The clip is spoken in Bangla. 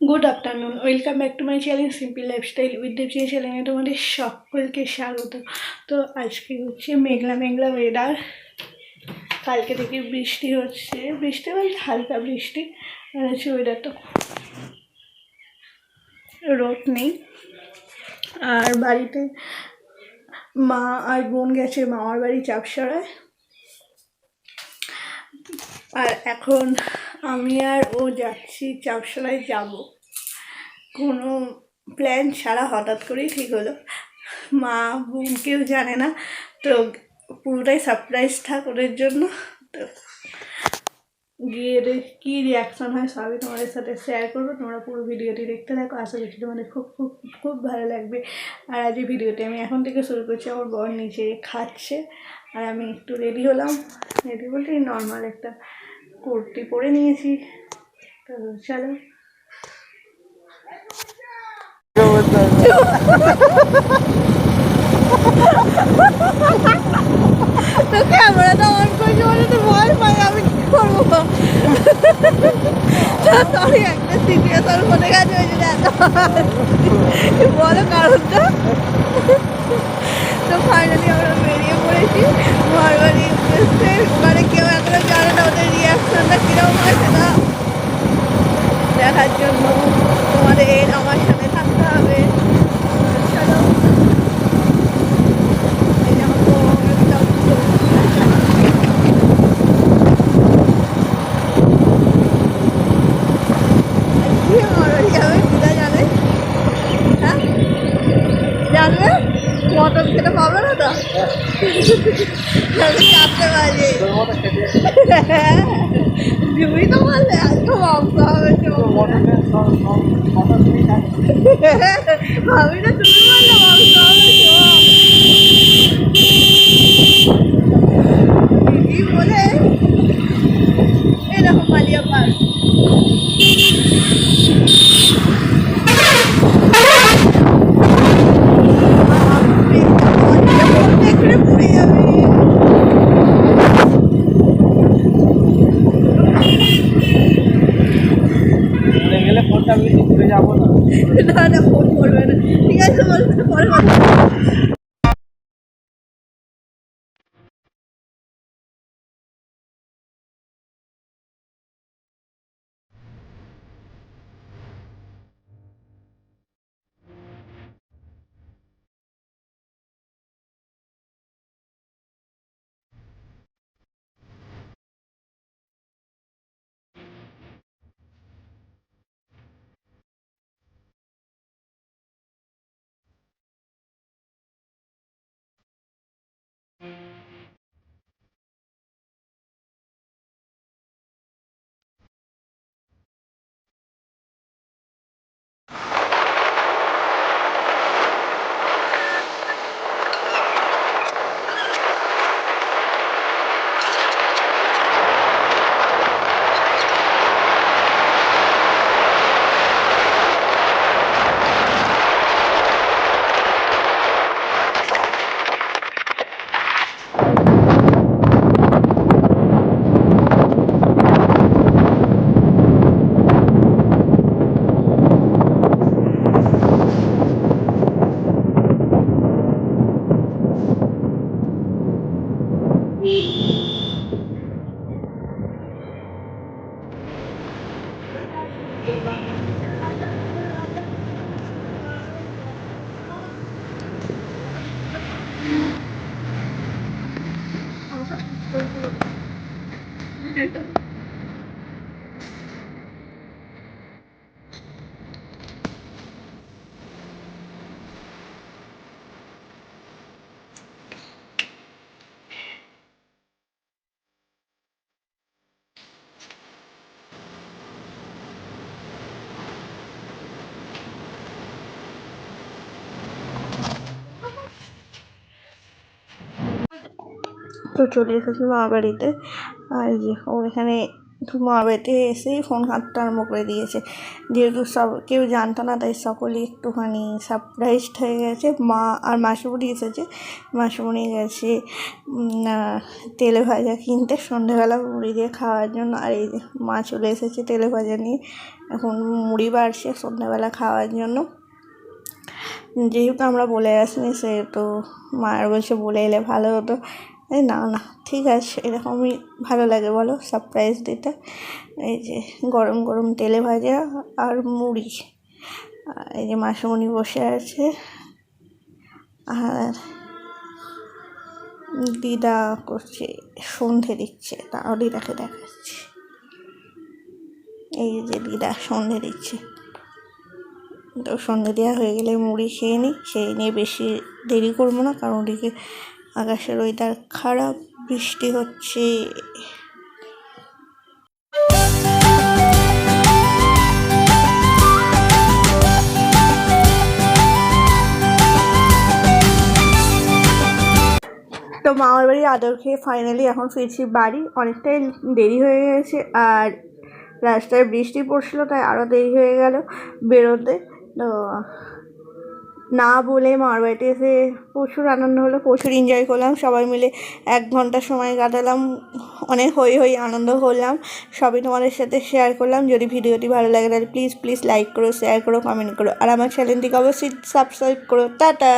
Good afternoon, welcome back to my channel simple lifestyle with দেবচিয়া চ্যানেলে তোমাদের সকলকে স্বাগত। তো আজকে হচ্ছে মেঘলা মেঘলা ওয়েদার, কালকে থেকে বৃষ্টি হচ্ছে, বৃষ্টি বলতে হালকা বৃষ্টি, আর হচ্ছে ওয়েদারটা রোদ নেই। আর বাড়িতে মা আর বোন গেছে মামার বাড়ি চাপসরায়, আর এখন আমি আর ও যাচ্ছি চাপসরায় যাব। কোনো প্ল্যান ছাড়া হঠাৎ করেই ঠিক হলো, মা বোন কেউ জানে না, তো পুরোটাই সারপ্রাইজ থাক ওদের জন্য। তো গিয়ে কী রিয়াকশান হয় সবই তোমাদের সাথে শেয়ার করবো, তোমরা পুরো ভিডিওটি দেখতে থাকো, আশা করছি তোমাদের খুব খুব খুব ভালো লাগবে। আর আজ এই ভিডিওটি আমি এখন থেকে শুরু করছি, আমার বর নিচে খাচ্ছে আর আমি একটু রেডি হলাম। রেডি বলতে নর্মাল একটা কুর্তি পরে নিয়েছি। তো চলো তো ক্যামেরাটা অন করছি বলে তো ভয় পাই, আমি কি করবো? সরি, একটা সিরিয়াস মনে গেছে ওই জন্য এত বড় কারণটা। তো ফাইনালি আমরা বেরিয়ে পড়েছি ঘর বাড়ির উদ্দেশ্যে। মানে কেউ এখনো জানে না ওদের রিয়াকশনটা কিরকম হয় সেটা দেখার জন্য তোমাদের আমার সাথে থাকতে হবে। চলো জানবে মটন খেতে পাবে না তো, চারটে বাজে জুড়ি তো বললে আজকে মাংস হবে। আমি না তুমি বললে মাংস হবে দিদি বলে এরকম মালিয়া পার। পড়ে যাবে গেলে ফোনটা আমি ঘুরে যাবো না, না ফোন করবে না, ঠিক আছে বলবে পরে কথা। তো চলে এসেছি মামা বাড়িতে, আর যে ও এখানে মামার বাড়িতে এসেই ফোন হাতটা আরম্ভ করে দিয়েছে, যেহেতু সব কেউ জানতো না তাই সকলেই একটুখানি সারপ্রাইজড হয়ে গেছে। মা আর মাসিমণি এসেছে, মাসিমণি গেছে তেলে ভাজা কিনতে সন্ধেবেলা মুড়ি দিয়ে খাওয়ার জন্য। আর এই যে মা চলে এসেছে তেলে ভাজা নিয়ে, এখন মুড়ি বাড়ছে সন্ধ্যাবেলা খাওয়ার জন্য। যেহেতু আমরা বলে আসিনি সেহেতু মায়ের বলছে বলে এলে ভালো হতো। না না ঠিক আছে, এরকমই ভালো লাগে বলো সারপ্রাইজ দিতে। এই যে গরম গরম তেলে ভাজা আর মুড়ি, এই যে মাসিমণি বসে আছে আর দিদা করছে সন্ধে দিচ্ছে, তাও দিদাকে দেখাচ্ছে। এই যে দিদা সন্ধে দিচ্ছে, তো সন্ধে দেওয়া হয়ে গেলে মুড়ি খেয়ে নিই, খেয়ে নিয়ে বেশি দেরি করবো না, কারণ ওদিকে আকাশের ওয়েদার খারাপ, বৃষ্টি হচ্ছে। তো মামার বাড়ি আদর খেয়ে ফাইনালি এখন ফিরছি বাড়ি। অনেকটাই দেরি হয়ে গেছে আর রাস্তায় বৃষ্টি পড়ছিল, তাই আরও দেরি হয়ে গেল বেরোতে। তো না বলে মামার বাড়িতে এসে প্রচুর আনন্দ হলো, প্রচুর এনজয় করলাম, সবাই মিলে 1 ঘন্টা সময় কাটালাম, অনেক হই হই আনন্দ করলাম, সবই তোমাদের সাথে শেয়ার করলাম। যদি ভিডিওটি ভালো লাগে তাহলে প্লিজ লাইক করো, শেয়ার করো, কমেন্ট করো, আর আমার চ্যানেলটিকে অবশ্যই সাবস্ক্রাইব করো। টাটা।